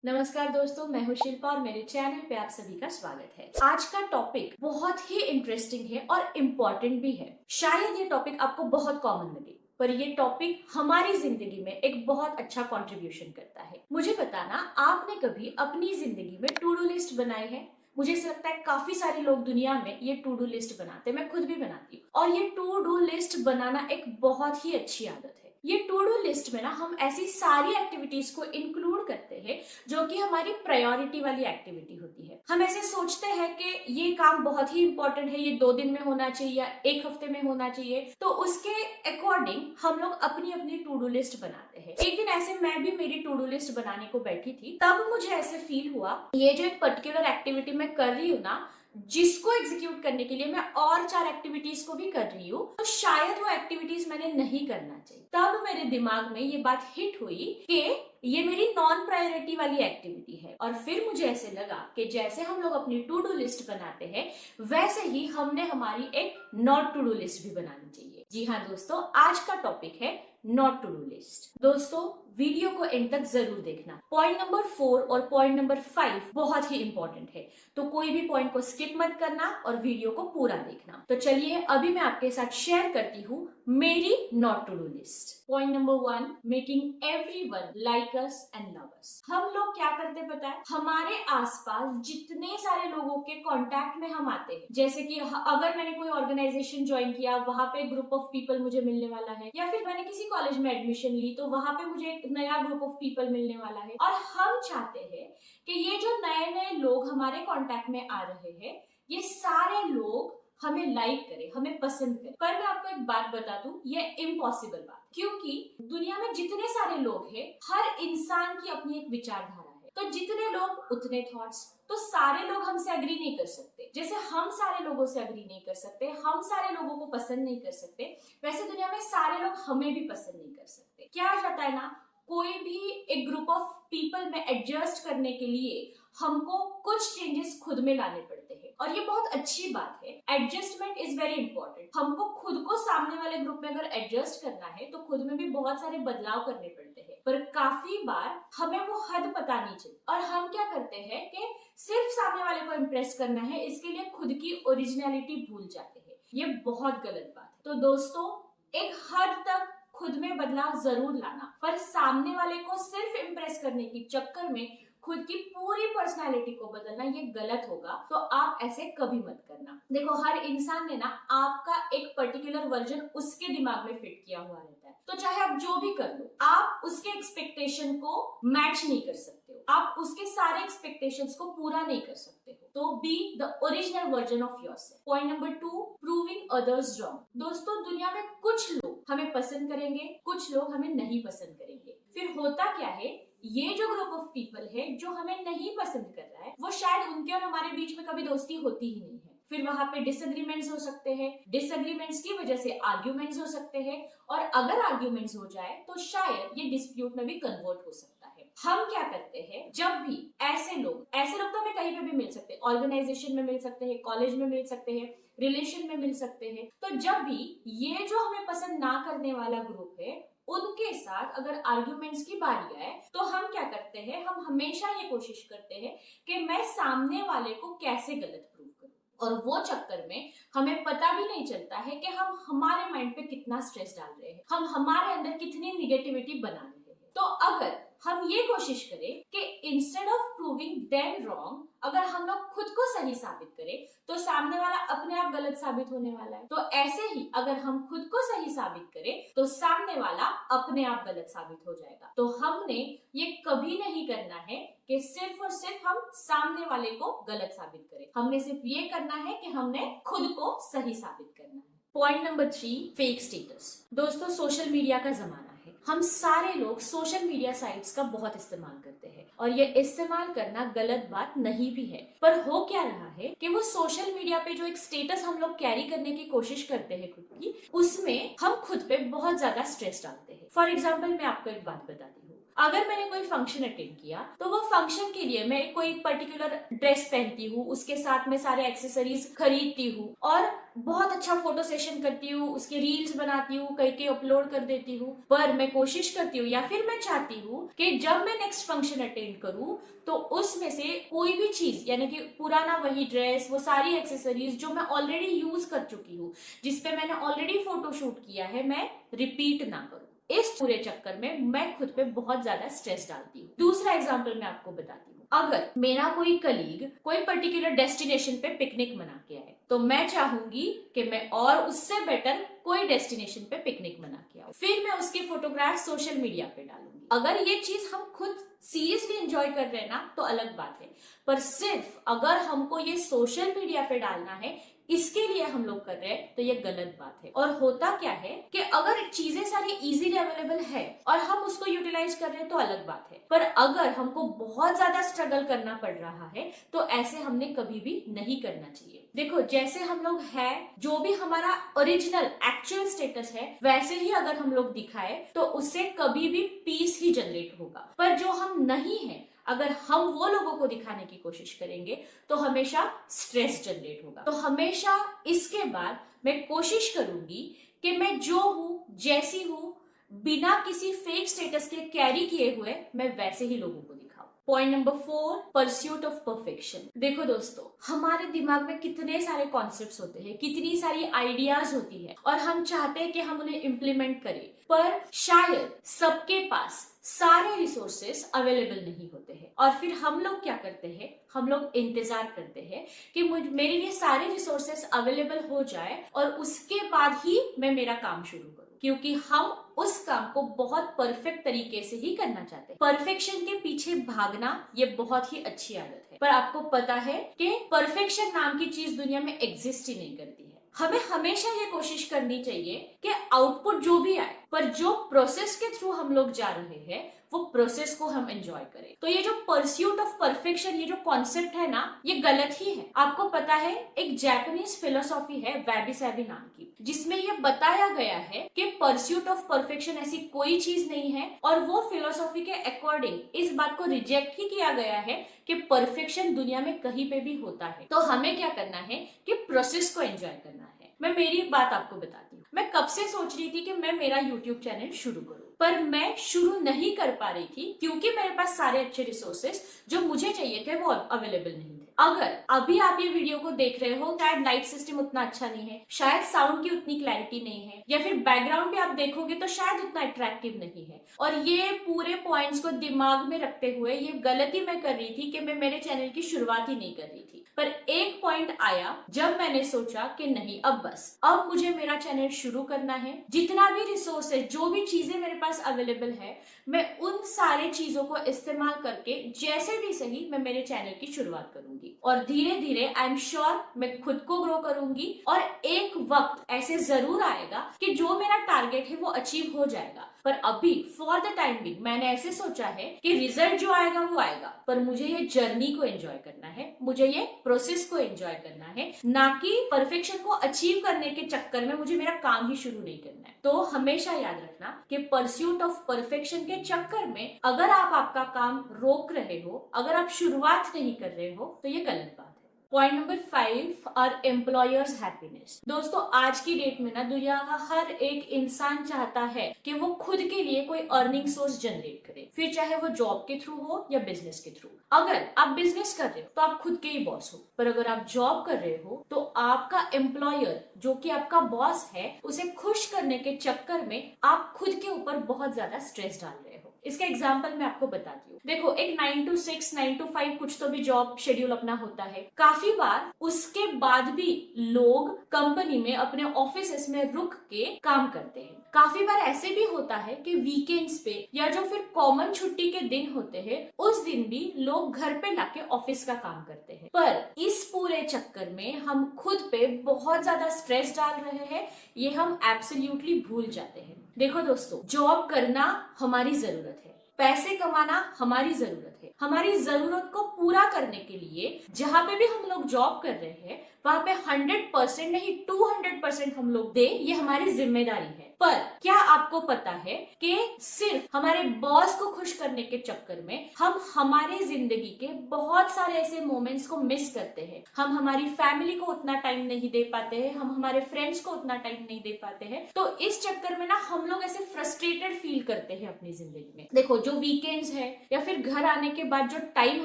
नमस्कार दोस्तों, मैं हूँ शिल्पा और मेरे चैनल पे आप सभी का स्वागत है। आज का टॉपिक बहुत ही इंटरेस्टिंग है और इम्पोर्टेंट भी है। शायद ये टॉपिक आपको बहुत कॉमन लगे, पर ये टॉपिक हमारी जिंदगी में एक बहुत अच्छा कंट्रीब्यूशन करता है। मुझे बताना, आपने कभी अपनी जिंदगी में टू डू लिस्ट बनाई है? मुझे ऐसा लगता है काफी सारे लोग दुनिया में ये टू डू लिस्ट बनाते हैं, मैं खुद भी बनाती हूँ। और ये टू डू लिस्ट बनाना एक बहुत ही अच्छी आदत है। ये टू डू लिस्ट में ना हम ऐसी सारी एक्टिविटीज को इंक्लूड करते हैं जो कि हमारी प्रायोरिटी वाली एक्टिविटी होती है। हम ऐसे सोचते हैं कि ये काम बहुत ही इंपॉर्टेंट है, ये 2 दिन में होना चाहिए या 1 हफ्ते में होना चाहिए, तो उसके अकॉर्डिंग हम लोग अपनी अपनी टू डू लिस्ट बनाते हैं। एक दिन ऐसे मैं भी मेरी टू डू लिस्ट बनाने को बैठी थी, तब मुझे ऐसे फील हुआ ये जो एक पर्टिकुलर एक्टिविटी मैं कर रही हूँ ना, जिसको एग्जीक्यूट करने के लिए मैं और 4 एक्टिविटीज को भी कर रही हूँ, तो शायद वो एक्टिविटीज मैंने नहीं करना चाहिए। तब मेरे दिमाग में ये बात हिट हुई कि ये मेरी नॉन प्रायोरिटी वाली एक्टिविटी है। और फिर मुझे ऐसे लगा कि जैसे हम लोग अपनी टू डू लिस्ट बनाते हैं, वैसे ही हमने हमारी एक नॉट टू डू लिस्ट भी बनानी चाहिए। जी हाँ दोस्तों, आज का टॉपिक है नॉट टू डू लिस्ट। दोस्तों, वीडियो को एंड तक जरूर देखना। पॉइंट नंबर 4 और पॉइंट नंबर 5 बहुत ही इंपॉर्टेंट है, तो कोई भी पॉइंट को स्किप मत करना और वीडियो को पूरा देखना। तो चलिए अभी मैं आपके साथ शेयर करती हूँ मेरी not to do list. Point number 1, making everyone like us and love us. हम लोग क्या करते पता है, हमारे आसपास जितने सारे लोगों के कांटेक्ट में हम आते हैं, जैसे कि अगर मैंने कोई ऑर्गेनाइजेशन ज्वाइन किया, वहां पे ग्रुप ऑफ पीपल मुझे मिलने वाला है, या फिर मैंने किसी कॉलेज में एडमिशन ली तो वहां पे मुझे एक नया ग्रुप ऑफ पीपल मिलने वाला है, और हम चाहते हैं कि ये जो नए नए लोग हमारे कांटेक्ट में आ रहे हैं, ये सारे लोग हमें लाइक करे, हमें पसंद करे। पर मैं आपको एक बात बता दूं, ये इम्पॉसिबल बात, क्योंकि दुनिया में जितने सारे लोग हैं, हर इंसान की अपनी एक विचारधारा है। तो जितने लोग उतने थॉट्स, तो सारे लोग हमसे अग्री नहीं कर सकते। जैसे हम सारे लोगों से अग्री नहीं कर सकते, हम सारे लोगों को पसंद नहीं कर सकते, वैसे दुनिया में सारे लोग हमें भी पसंद नहीं कर सकते। क्या आ जाता है ना, कोई भी एक ग्रुप ऑफ पीपल में एडजस्ट करने के लिए हमको कुछ चेंजेस खुद में लाने पड़ते हैं, और ये बहुत अच्छी बात है। Adjustment is very important. हमको खुद को सामने वाले ग्रुप में अगर एडजस्ट करना है तो खुद में भी बहुत सारे बदलाव करने पड़ते हैं, पर काफी बार हमें वो हद पता नहीं चलती, और हम क्या करते हैं कि सिर्फ सामने वाले को इम्प्रेस करना है, इसके लिए खुद की ओरिजिनलिटी भूल जाते हैं। ये बहुत गलत बात है। तो दोस्तों, एक हद तक खुद में बदलाव जरूर लाना, पर सामने वाले को सिर्फ इम्प्रेस करने के चक्कर में खुद की पूरी पर्सनालिटी को बदलना, ये गलत होगा। तो आप ऐसे कभी मत करना। देखो, हर इंसान ने ना आपका एक पर्टिकुलर वर्जन उसके दिमाग में फिट किया हुआ रहता है, तो चाहे आप जो भी कर लो, आप उसके एक्सपेक्टेशन को मैच नहीं कर सकते हो, आप उसके सारे एक्सपेक्टेशंस को पूरा नहीं कर सकते हो। तो be the original version of yourself. Point number 2, proving others wrong. दोस्तों, दुनिया में कुछ लोग हमें पसंद करेंगे, कुछ लोग हमें नहीं पसंद करेंगे। फिर होता क्या है, ये जो ग्रुप ऑफ पीपल है जो हमें नहीं पसंद कर रहा है, वो शायद उनके और हमारे बीच में कभी दोस्ती होती ही नहीं है। फिर वहां पे डिसएग्रीमेंट्स हो सकते हैं, डिसएग्रीमेंट्स की वजह से आर्ग्यूमेंट्स हो सकते हैं, और अगर आर्ग्यूमेंट्स हो जाए तो शायद ये डिस्प्यूट में भी कन्वर्ट हो सकता है। हम क्या करते हैं, जब भी ऐसे लोग तो हमें कहीं पे भी मिल सकते हैं, ऑर्गेनाइजेशन में मिल सकते हैं, कॉलेज में मिल सकते हैं, रिलेशन में मिल सकते हैं, तो जब भी ये जो हमें पसंद ना करने वाला ग्रुप है, उनके साथ अगर आर्ग्यूमेंट्स की बारी आए, तो हम क्या करते हैं, हम हमेशा ये कोशिश करते हैं कि मैं सामने वाले को कैसे गलत प्रूव करूं, और वो चक्कर में हमें पता भी नहीं चलता है कि हम हमारे माइंड पे कितना स्ट्रेस डाल रहे हैं, हम हमारे अंदर कितनी निगेटिविटी बना रहे हैं। तो अगर हम ये कोशिश करें कि instead of proving them wrong, अगर हम लोग खुद को सही साबित करें, तो सामने वाला अपने आप गलत साबित होने वाला है। तो ऐसे ही अगर हम खुद को सही साबित करें, तो सामने वाला अपने आप गलत साबित हो जाएगा। तो हमने ये कभी नहीं करना है कि सिर्फ और सिर्फ हम सामने वाले को गलत साबित करें। हमने सिर्फ ये करना है कि हमने खुद को सही साबित करना है। Point number 3, fake status. दोस्तों, सोशल मीडिया का जमाना है। हम सारे लोग सोशल मीडिया साइट्स का बहुत इस्तेमाल करते हैं, और ये इस्तेमाल करना गलत बात नहीं भी है, पर हो क्या रहा है कि वो सोशल मीडिया पे जो एक स्टेटस हम लोग कैरी करने की कोशिश करते हैं खुद की, उसमें हम खुद पे बहुत ज्यादा स्ट्रेस डालते हैं। फॉर एग्जाम्पल, मैं आपको एक बात बताती हूँ। अगर मैंने कोई फंक्शन अटेंड किया तो वो फंक्शन के लिए मैं कोई पर्टिकुलर ड्रेस पहनती हूँ, उसके साथ में सारे एक्सेसरीज खरीदती हूँ और बहुत अच्छा फोटो सेशन करती हूँ, उसके रील्स बनाती हूँ, कई अपलोड कर देती हूँ। पर मैं कोशिश करती हूँ या फिर मैं चाहती हूँ कि जब मैं नेक्स्ट फंक्शन अटेंड करूँ तो उसमें से कोई भी चीज यानी कि पुराना वही ड्रेस, वो सारी एक्सेसरीज जो मैं ऑलरेडी यूज कर चुकी हूँ, जिसपे मैंने ऑलरेडी फोटो शूट किया है, मैं रिपीट ना करूँ। इस पूरे चक्कर में मैं खुद पे बहुत ज्यादा स्ट्रेस डालती हूँ। दूसरा एग्जाम्पल मैं आपको बताती हूँ। अगर मेरा कोई कलीग कोई पर्टिकुलर डेस्टिनेशन पे पिकनिक मना के आए तो मैं चाहूंगी कि मैं और उससे बेटर कोई डेस्टिनेशन पे पिकनिक मना के आऊं, फिर मैं उसके फोटोग्राफ सोशल मीडिया पे डालूंगी। अगर ये चीज हम खुद सीरियसली एंजॉय कर रहे हैं ना तो अलग बात है, पर सिर्फ अगर हमको ये सोशल मीडिया पे डालना है इसके लिए हम लोग कर रहे हैं तो ये गलत बात है। और होता क्या है कि अगर चीजें सारी इजीली अवेलेबल है और हम उसको यूटिलाइज कर रहे हैं तो अलग बात है, पर अगर हमको बहुत ज्यादा स्ट्रगल करना पड़ रहा है तो ऐसे हमने कभी भी नहीं करना चाहिए। देखो, जैसे हम लोग है, जो भी हमारा ओरिजिनल एक्चुअल स्टेटस है वैसे ही अगर हम लोग दिखाए तो उससे कभी भी पीस ही जनरेट होगा। पर जो हम नहीं है, अगर हम वो लोगों को दिखाने की कोशिश करेंगे तो हमेशा स्ट्रेस जनरेट होगा। तो हमेशा इसके बाद मैं कोशिश करूंगी कि मैं जो हूं, जैसी हूं, बिना किसी फेक स्टेटस के कैरी किए हुए मैं वैसे ही लोगों को दिखाऊं। Point number 4, pursuit of perfection. देखो दोस्तों, हमारे दिमाग में कितने सारे कॉन्सेप्ट्स होते हैं, कितनी सारी आइडियाज होती है और हम चाहते हैं कि हम उन्हें इम्प्लीमेंट करें, पर शायद सबके पास सारे रिसोर्सेस अवेलेबल नहीं होते हैं। और फिर हम लोग क्या करते हैं, हम लोग इंतजार करते हैं कि मेरे लिए सारे रिसोर्सेस अवेलेबल हो जाए और उसके बाद ही मैं मेरा काम शुरू करूं, क्योंकि हम उस काम को बहुत परफेक्ट तरीके से ही करना चाहते हैं। परफेक्शन के पीछे भागना ये बहुत ही अच्छी आदत है, पर आपको पता है कि परफेक्शन नाम की चीज दुनिया में एग्जिस्ट ही नहीं करती है। हमें हमेशा ये कोशिश करनी चाहिए कि आउटपुट जो भी आए, पर जो प्रोसेस के थ्रू हम लोग जा रहे हैं वो प्रोसेस को हम एंजॉय करें। तो ये जो परस्यूट ऑफ परफेक्शन, ये जो कॉन्सेप्ट है ना, ये गलत ही है। आपको पता है, एक जापानीज फिलोसॉफी है वैबी सैबी नाम की, जिसमें ये बताया गया है कि परस्यूट ऑफ परफेक्शन ऐसी कोई चीज नहीं है, और वो फिलोसॉफी के अकॉर्डिंग इस बात को रिजेक्ट ही किया गया है कि परफेक्शन दुनिया में कहीं पे भी होता है। तो हमें क्या करना है कि प्रोसेस को एंजॉय करना है। मैं मेरी बात आपको बताती हूँ। मैं कब से सोच रही थी कि मैं मेरा यूट्यूब चैनल शुरू करूँ, पर मैं शुरू नहीं कर पा रही थी क्योंकि मेरे पास सारे अच्छे रिसोर्सेस जो मुझे चाहिए थे वो अवेलेबल नहीं थे। अगर अभी आप ये वीडियो को देख रहे हो, शायद लाइट सिस्टम उतना अच्छा नहीं है, शायद साउंड की उतनी क्लैरिटी नहीं है, या फिर बैकग्राउंड भी आप देखोगे तो शायद उतना अट्रैक्टिव नहीं है, और ये पूरे पॉइंट्स को दिमाग में रखते हुए ये गलती मैं कर रही थी कि मैं मेरे चैनल की शुरुआत ही नहीं कर रही थी। पर एक पॉइंट आया जब मैंने सोचा कि नहीं, अब मुझे मेरा चैनल शुरू करना है। जितना भी रिसोर्स है, जो भी चीजें मेरे पास अवेलेबल है, मैं उन सारे चीजों को इस्तेमाल करके जैसे भी सही मैं मेरे चैनल की शुरुआत करूंगी, और धीरे धीरे आई एम श्योर मैं खुद को ग्रो करूंगी, और एक वक्त ऐसे जरूर आएगा कि जो मेरा टारगेट है वो अचीव हो जाएगा। पर अभी फॉर द टाइम बिंग मैंने ऐसे सोचा है कि रिजल्ट जो आएगा वो आएगा, पर मुझे ये जर्नी को एंजॉय करना है, मुझे ये प्रोसेस को एंजॉय करना है, ना कि परफेक्शन को अचीव करने के चक्कर में मुझे मेरा काम ही शुरू नहीं करना है। तो हमेशा याद रखना कि परस्यूट ऑफ परफेक्शन के चक्कर में अगर आप आपका काम रोक रहे हो, अगर आप शुरुआत नहीं कर रहे हो, तो ये गलत बात है। Point number 5, our employers happiness. दोस्तों, आज की डेट में ना दुनिया का हर एक इंसान चाहता है कि वो खुद के लिए कोई अर्निंग सोर्स जनरेट करे, फिर चाहे वो जॉब के थ्रू हो या बिजनेस के थ्रू। अगर आप बिजनेस कर रहे हो तो आप खुद के ही बॉस हो, पर अगर आप जॉब कर रहे हो तो आपका एम्प्लॉयर जो कि आपका बॉस है, उसे खुश करने के चक्कर में आप खुद के ऊपर बहुत ज्यादा स्ट्रेस डाल रहे हो। इसका एग्जाम्पल मैं आपको बताती हूँ। देखो, एक 9 to 6, 9 to 5 कुछ तो भी जॉब शेड्यूल अपना होता है। काफी बार उसके बाद भी लोग कंपनी में अपने ऑफिस में रुक के काम करते हैं। काफी बार ऐसे भी होता है कि वीकेंड्स पे या जो फिर कॉमन छुट्टी के दिन होते हैं, उस दिन भी लोग घर पे लाके ऑफिस का काम करते हैं। पर इस पूरे चक्कर में हम खुद पे बहुत ज्यादा स्ट्रेस डाल रहे हैं, ये हम एब्सोल्युटली भूल जाते हैं। देखो दोस्तों, जॉब करना हमारी जरूरत है, पैसे कमाना हमारी जरूरत है, जरूरत है। हमारी जरूरत को पूरा करने के लिए जहाँ पे भी हम लोग जॉब कर रहे हैं वहां पे 100% नहीं 200% हम लोग दे, ये हमारी जिम्मेदारी है। पर क्या आपको पता है कि सिर्फ हमारे बॉस को खुश करने के चक्कर में हम हमारी जिंदगी के बहुत सारे ऐसे मोमेंट्स को मिस करते हैं। हम हमारी फैमिली को उतना टाइम नहीं दे पाते हैं, हम हमारे फ्रेंड्स को उतना टाइम नहीं दे पाते हैं। तो इस चक्कर में ना हम लोग ऐसे फ्रस्ट्रेटेड फील करते हैं अपनी जिंदगी में। देखो, जो वीकेंड्स है या फिर घर आने के बाद जो टाइम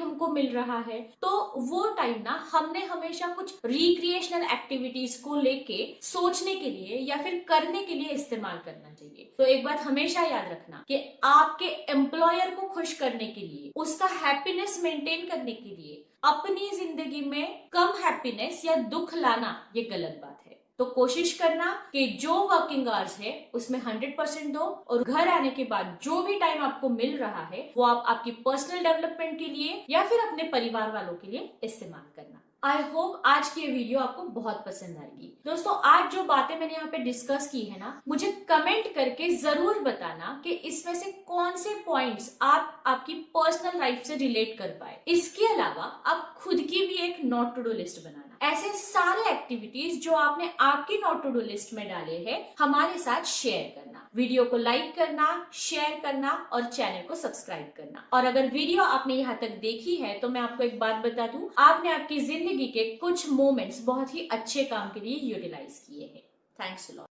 हमको मिल रहा है, तो वो टाइम ना हमने हमेशा कुछ रिक्रिएशनल एक्टिविटीज को लेके सोचने के लिए या फिर करने के लिए इस्तेमाल करना चाहिए। तो एक बात हमेशा याद रखना कि आपके एम्प्लॉयर को खुश करने के लिए, उसका हैप्पीनेस मेंटेन करने के लिए अपनी जिंदगी में कम हैप्पीनेस या दुख लाना ये गलत बात है। तो कोशिश करना कि जो वर्किंग आवर्स है उसमें 100% दो, और घर आने के बाद जो भी टाइम आपको मिल रहा है वो आप आपकी पर्सनल डेवलपमेंट के लिए या फिर अपने परिवार वालों के लिए इस्तेमाल करना। आई होप आज की ये वीडियो आपको बहुत पसंद आएगी। दोस्तों, आज जो बातें मैंने यहाँ पे डिस्कस की है ना, मुझे कमेंट करके जरूर बताना कि इसमें से कौन से पॉइंट्स आप आपकी पर्सनल लाइफ से रिलेट कर पाए। इसके अलावा आप खुद की भी एक नोट टू डू लिस्ट बनाना। ऐसे सारे एक्टिविटीज जो आपने आपकी नोट टू डू लिस्ट में डाले हैं हमारे साथ शेयर करना। वीडियो को लाइक करना, शेयर करना और चैनल को सब्सक्राइब करना। और अगर वीडियो आपने यहाँ तक देखी है तो मैं आपको एक बात बता दूं, आपने आपकी जिंदगी के कुछ मोमेंट्स बहुत ही अच्छे काम के लिए यूटिलाइज किए हैं। Thanks a lot.